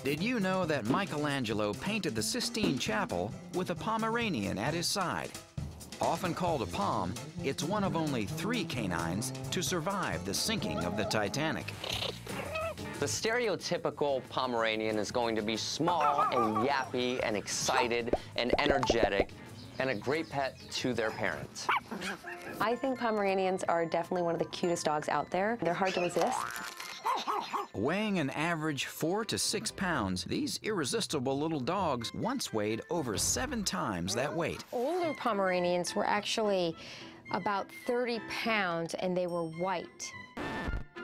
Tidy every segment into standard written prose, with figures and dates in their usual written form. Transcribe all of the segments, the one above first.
Did you know that Michelangelo painted the Sistine Chapel with a Pomeranian at his side? Often called a Pom, it's one of only 3 canines to survive the sinking of the Titanic. The stereotypical Pomeranian is going to be small and yappy and excited and energetic and a great pet to their parents. I think Pomeranians are definitely one of the cutest dogs out there. They're hard to resist. Weighing an average 4 to 6 pounds, these irresistible little dogs once weighed over 7 times that weight. Older Pomeranians were actually about 30 pounds, and they were white.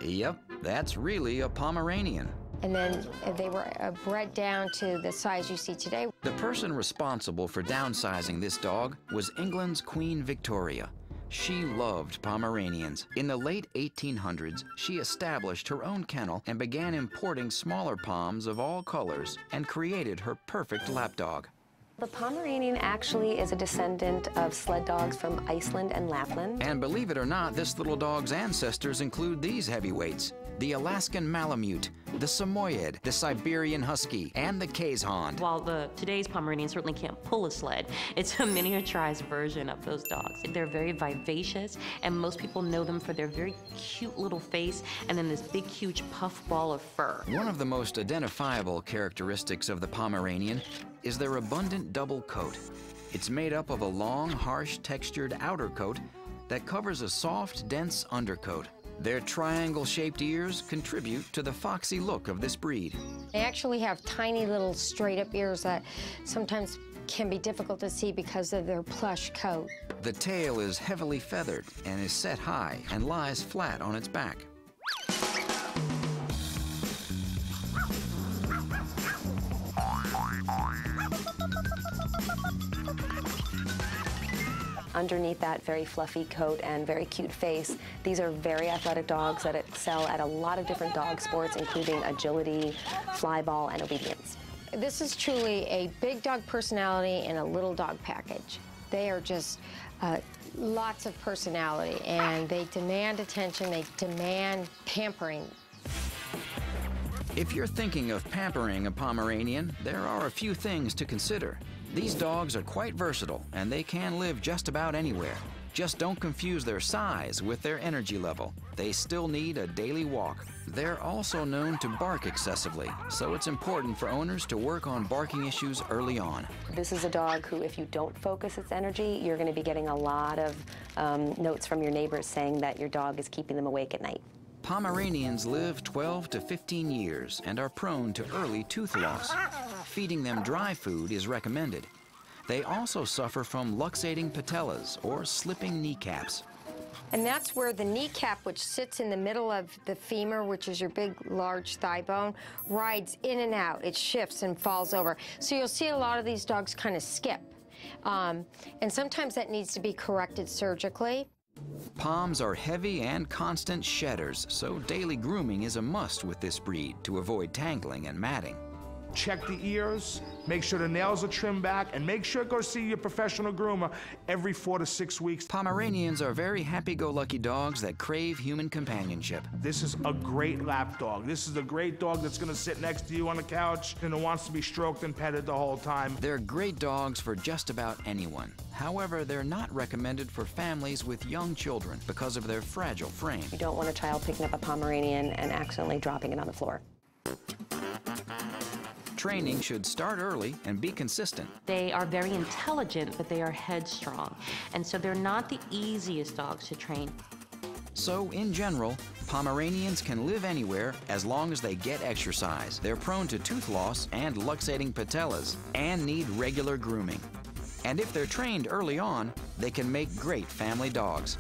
Yep, that's really a Pomeranian. And then they were bred down to the size you see today. The person responsible for downsizing this dog was England's Queen Victoria. She loved Pomeranians. In the late 1800s, she established her own kennel and began importing smaller Poms of all colors and created her perfect lapdog. The Pomeranian actually is a descendant of sled dogs from Iceland and Lapland. And believe it or not, this little dog's ancestors include these heavyweights: the Alaskan Malamute, the Samoyed, the Siberian Husky, and the Kazhond. While today's Pomeranian certainly can't pull a sled, it's a miniaturized version of those dogs. They're very vivacious, and most people know them for their very cute little face and then this big, huge puff ball of fur. One of the most identifiable characteristics of the Pomeranian is their abundant double coat. It's made up of a long, harsh, textured outer coat that covers a soft, dense undercoat. Their triangle-shaped ears contribute to the foxy look of this breed. They actually have tiny little straight-up ears that sometimes can be difficult to see because of their plush coat. The tail is heavily feathered and is set high and lies flat on its back. Underneath that very fluffy coat and very cute face, these are very athletic dogs that excel at a lot of different dog sports, including agility, fly ball, and obedience. This is truly a big dog personality in a little dog package. They are just lots of personality, and they demand attention, they demand pampering. If you're thinking of pampering a Pomeranian, there are a few things to consider. These dogs are quite versatile, and they can live just about anywhere. Just don't confuse their size with their energy level. They still need a daily walk. They're also known to bark excessively, so it's important for owners to work on barking issues early on. This is a dog who, if you don't focus its energy, you're going to be getting a lot of notes from your neighbors saying that your dog is keeping them awake at night. Pomeranians live 12 to 15 years and are prone to early tooth loss. Feeding them dry food is recommended. They also suffer from luxating patellas or slipping kneecaps. And that's where the kneecap, which sits in the middle of the femur, which is your big, large thigh bone, rides in and out. It shifts and falls over. So you'll see a lot of these dogs kind of skip. And sometimes that needs to be corrected surgically. Poms are heavy and constant shedders, so daily grooming is a must with this breed to avoid tangling and matting. Check the ears, make sure the nails are trimmed back, and make sure to go see your professional groomer every 4 to 6 weeks. Pomeranians are very happy-go-lucky dogs that crave human companionship. This is a great lap dog. This is a great dog that's going to sit next to you on the couch and who wants to be stroked and petted the whole time. They're great dogs for just about anyone. However, they're not recommended for families with young children because of their fragile frame. You don't want a child picking up a Pomeranian and accidentally dropping it on the floor. Training should start early and be consistent. They are very intelligent, but they are headstrong, and so they're not the easiest dogs to train. So, in general, Pomeranians can live anywhere as long as they get exercise. They're prone to tooth loss and luxating patellas and need regular grooming. And if they're trained early on, they can make great family dogs.